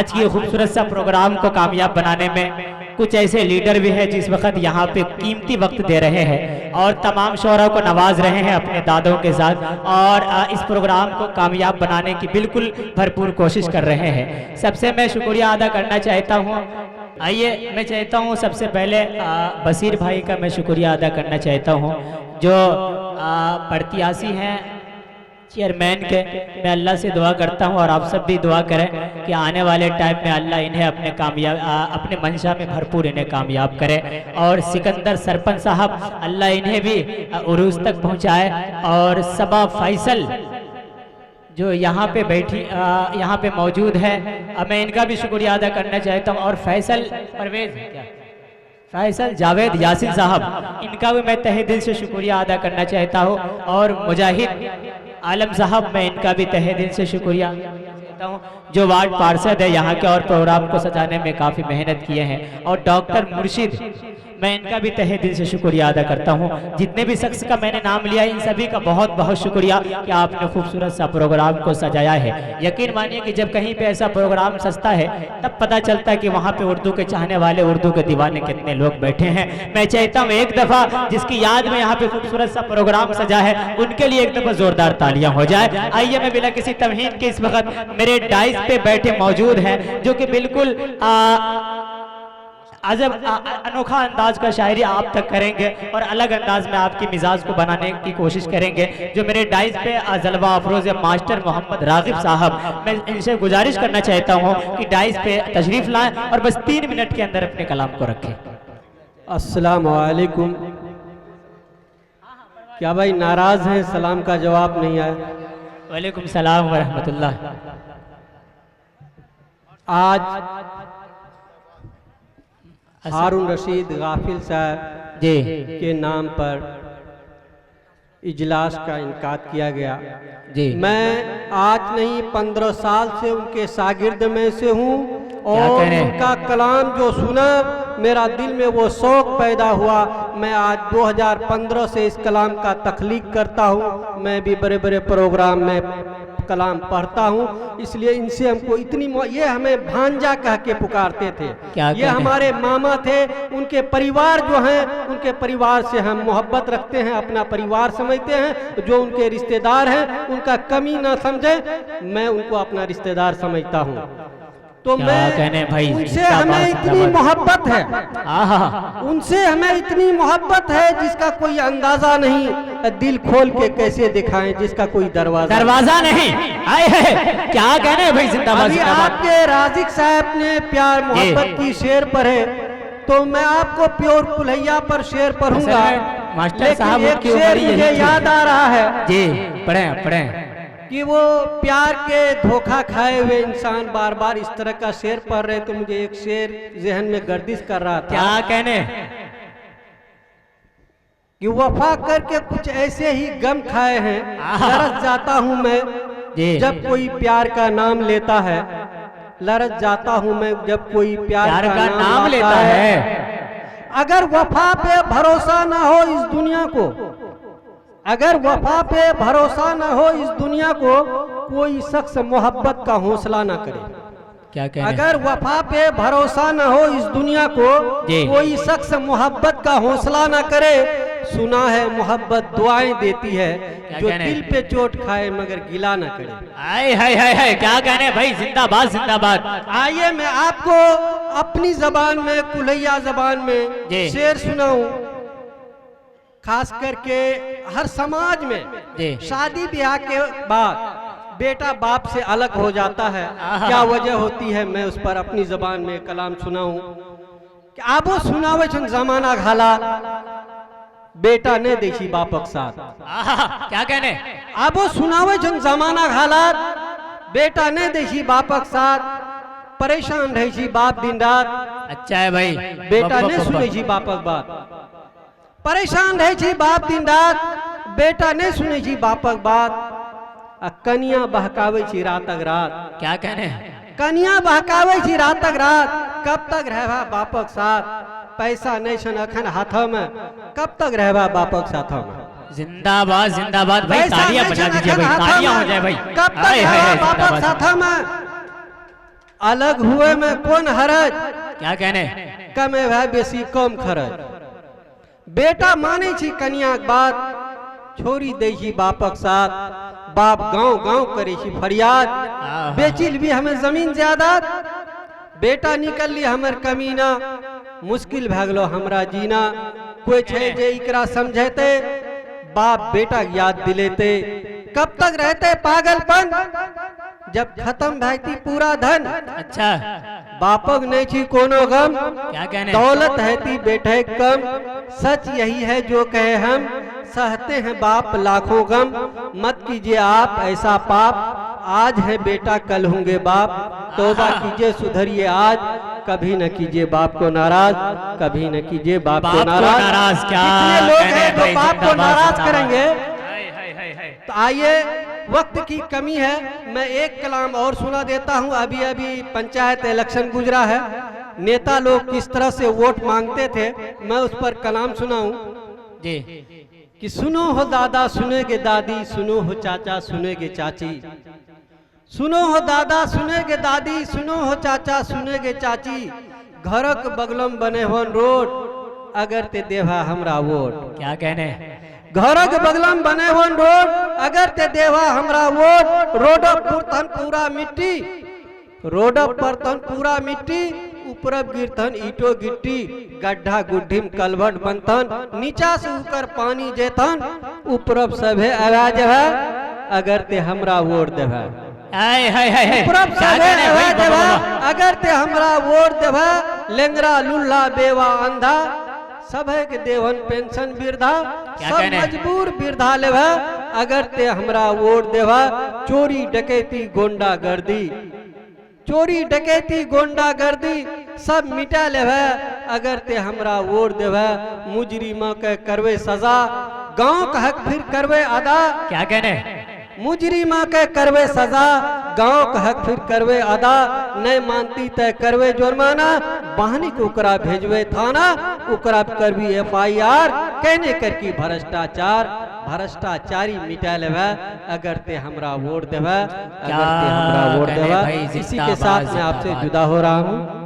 आज की खूबसूरत सा प्रोग्राम को कामयाब बनाने में कुछ ऐसे लीडर भी हैं जिस वक्त यहाँ पे कीमती वक्त दे रहे हैं और तमाम शोहरा को नवाज रहे हैं अपने दादों के साथ, और इस प्रोग्राम को कामयाब बनाने की बिल्कुल भरपूर कोशिश कर रहे हैं। सबसे मैं शुक्रिया अदा करना चाहता हूँ। आइए, मैं चाहता हूँ सबसे पहले बशीर भाई का मैं शुक्रिया अदा करना चाहता हूँ जो प्रत्याशी हैं चेयरमैन के। मैं अल्लाह से दुआ करता हूं और आप सब भी दुआ करें कि आने वाले टाइम में अल्लाह इन्हें अपने मंशा में भरपूर इन्हें कामयाब करे, और सिकंदर सरपंच साहब अल्लाह इन्हें भी उरूज तक पहुंचाए, और सबा फैसल जो यहाँ पे यहाँ पे मौजूद है, मैं इनका भी शुक्रिया अदा करना चाहता हूँ, और फैसल जावेद यासिन साहब, इनका भी मैं तहे दिल से शुक्रिया अदा करना चाहता हूँ, और मुजाहिद आलम साहब, मैं इनका भी तहे दिल से शुक्रिया करता हूँ जो वार्ड पार्षद है यहाँ के और प्रोग्राम को सजाने में काफ़ी मेहनत किए हैं, और डॉक्टर मुर्शिद, मैं इनका भी तहे दिल से शुक्रिया अदा करता हूँ। जितने भी शख्स का मैंने नाम लिया इन सभी का बहुत बहुत शुक्रिया कि आपने खूबसूरत सा प्रोग्राम को सजाया है। यकीन मानिए कि जब कहीं पे ऐसा प्रोग्राम सजता है तब पता चलता है कि वहाँ पे उर्दू के चाहने वाले, उर्दू के दीवाने कितने लोग बैठे हैं। मैं चाहता हूँ एक दफ़ा जिसकी याद में यहाँ पे खूबसूरत सा प्रोग्राम सजा है उनके लिए एक दफ़ा जोरदार तालियां हो जाए। आइए, मैं बिना किसी तमहीन के इस वक्त मेरे डाइस पे बैठे मौजूद हैं जो कि बिल्कुल अजब अनोखा अंदाज का शायरी आप तक करेंगे और अलग अंदाज में आपकी मिजाज को बनाने की कोशिश करेंगे, जो मेरे डाइस पे जलवा अफरोज मास्टर मोहम्मद रागिब साहब, मैं इनसे गुजारिश करना चाहता हूँ कि डाइस पे तशरीफ लाएं और बस 3 मिनट के अंदर अपने कलाम को रखें। अस्सलाम वालेकुम। क्या भाई नाराज हैं, सलाम का जवाब नहीं आया? वालेकुम सलाम व रहमतुल्लाह। आज हारून रशीद गाफिल साहब जी के नाम पर इजलास का इनकाद किया गया। जी, मैं आज नहीं 15 साल से उनके शागिर्द में से हूँ, और उनका कलाम जो सुना मेरा दिल में वो शौक़ पैदा हुआ। मैं आज 2015 से इस कलाम का तख्लीक करता हूँ। मैं भी बड़े बड़े प्रोग्राम में कलाम पढ़ता हूँ, इसलिए इनसे हमको इतनी ये हमें भांजा कह के पुकारते थे। ये हमारे मामा थे। उनके परिवार जो हैं, उनके परिवार से हम मोहब्बत रखते हैं, अपना परिवार समझते हैं। जो उनके रिश्तेदार हैं उनका कमी ना समझें, मैं उनको अपना रिश्तेदार समझता हूँ। तो मैं भाई उनसे हमें इतनी मोहब्बत है, उनसे हमें इतनी मोहब्बत है जिसका कोई अंदाजा नहीं। दिल खोल के कैसे दिखाएं जिसका कोई दरवाजा नहीं। आए है क्या कहने भाई, जिंदाबाद। अभी आपके राजिक साहब ने प्यार मोहब्बत की शेर पढ़े, तो मैं आपको प्योर कुल्हैया पर शेर पढ़ूंगा। मास्टर साहब एक शेर मुझे याद आ रहा है जी, पढ़ें कि वो प्यार के धोखा खाए हुए इंसान बार बार इस तरह का शेर पढ़ रहे, तो मुझे एक शेर जहन में गर्दिश कर रहा था। क्या कहने कि वफा करके कुछ ऐसे ही गम खाए हैं, लरस जाता हूँ मैं जब कोई प्यार का नाम लेता है। लरस जाता हूँ मैं जब कोई प्यार का नाम लेता है। अगर वफा पे भरोसा ना हो इस दुनिया को, अगर वफा पे भरोसा न हो इस दुनिया को, कोई शख्स मोहब्बत का हौसला ना करे। क्या कहने? अगर वफा पे भरोसा न हो इस दुनिया को, कोई शख्स मोहब्बत का हौसला ना करे। सुना है मोहब्बत दुआएं देती है, जो दिल पे चोट खाए मगर गिला ना करे। आए हाय क्या कहने भाई, जिंदाबाद जिंदाबाद। आइए मैं आपको अपनी जबान में, कुल्हैया जबान में शेर सुनाऊं। खास करके हर समाज में शादी ब्याह के बाद बेटा बाप से अलग हो जाता है, क्या वजह होती है, मैं उस पर अपनी जबान में कलाम सुनाऊं। कि आबो सुनावे छन जमाना घाला, बेटा ने देखी बापक साथ। क्या कहने? आबो सुनावे छन जमाना घाला, बेटा ने देखी बापक साथ। परेशान रही छी बाप दिन रात। अच्छा है भाई, बेटा ने सुने छी बापक बात। परेशान रहे छी बाप दिन रात, बेटा ने सुने छी बापक बात। कनिया बहकावे छी रातक रात। क्या कहने? कनिया बहकावे छी रातक रात, कब तक रहबा बापक साथ। पैसा नहीं छन अखन हाथ में, कब तक रहबा बापक साथ में। जिंदाबाद जिंदाबाद भाई, तालियां बजा दीजिए भाई, तालियां हो जाए भाई। कब तक रहबा बापक साथ में। अलग हुए में कौन हरज, क्या कहने? कमे भाई बेसी कम खरच। बेटा माने छी कनिया के बात, छोरी दे छी बापक साथ। बाप गांव गांव करे छी फरियाद, बेचिल भी हमें जमीन ज्यादा। बेटा निकल ली हमर कमीना, मुश्किल भए गेलो हमरा जीना। कोई छे जे इकरा समझेते, बाप बेटा याद दिलेते। कब तक रहते पागलपन, जब खत्म भैती पूरा धन। अच्छा, बापक नहीं छी कोनो गम, क्या कहने? दौलत है ती बेटे कम। सच यही है जो कहे हम, सहते हैं बाप लाखों गम। मत कीजिए आप ऐसा पाप, आज है बेटा कल होंगे बाप। तौबा कीजिए सुधरिए आज, कभी न कीजिए बाप को नाराज, कभी न कीजिए बाप को नाराज। क्या कितने लोग हैं जो बाप को नाराज करेंगे? है। तो आइए, वक्त की कमी है, मैं एक कलाम और सुना देता हूं। अभी अभी पंचायत इलेक्शन गुजरा है, नेता लोग किस तरह से वोट मांगते थे, मैं उस पर कलाम सुनाऊं जी। कि सुनो हो दादा सुनेगे दादी, सुनो हो चाचा सुनेगे चाची। सुनो हो दादा सुनेगे दादी, सुनो हो चाचा सुनेगे चाची। घरक बगलम बने हो रोड, अगर ते देवा हमरा वोट। क्या कहने? घरक बगलम बने हो रोड, अगर ते देवा हमरा वोट। रोड पर तन पूरा मिट्टी, रोड पर तन पूरा मिट्टी। ऊपर गिरतन ईटो गिट्टी, गड्ढा गुड्ढिम कलभट बनतन। नीचा से ऊपर पानी जेतन, ऊपर सभे आवाज है, अगर ते हमरा वोट देवा। अगर ते हमरा वोट देवा। लेंगरा लुल्ला बेवा अंधा, सभे के देवन पेंशन वृद्धा। सब मजबूर वृद्धा लेवा, अगर ते हमरा वोट देवा। चोरी डकैती गोंडा गर्दी, चोरी डकैती गोंडा गर्दी सब मिटा लेवा, अगर ते हमरा वोट देवा। मुजरिमा के करवे सजा, गांव का हक फिर करवे अदा। क्या कहने? मुजरिमा के करवे सजा, गांव का हक फिर करवे अदा। नहीं मानती तय करवे जुर्माना, बहानी को उकरा भेजवे थाना। उकरा करवी FIR, कहने कर की भ्रष्टाचार। भ्रष्टाचारी मिटा लेवा, अगर ते हमरा वोट देवा, अगर ते हमरा वोट देवा। इसी के साथ मैं आपसे जुदा हो रहा हूँ।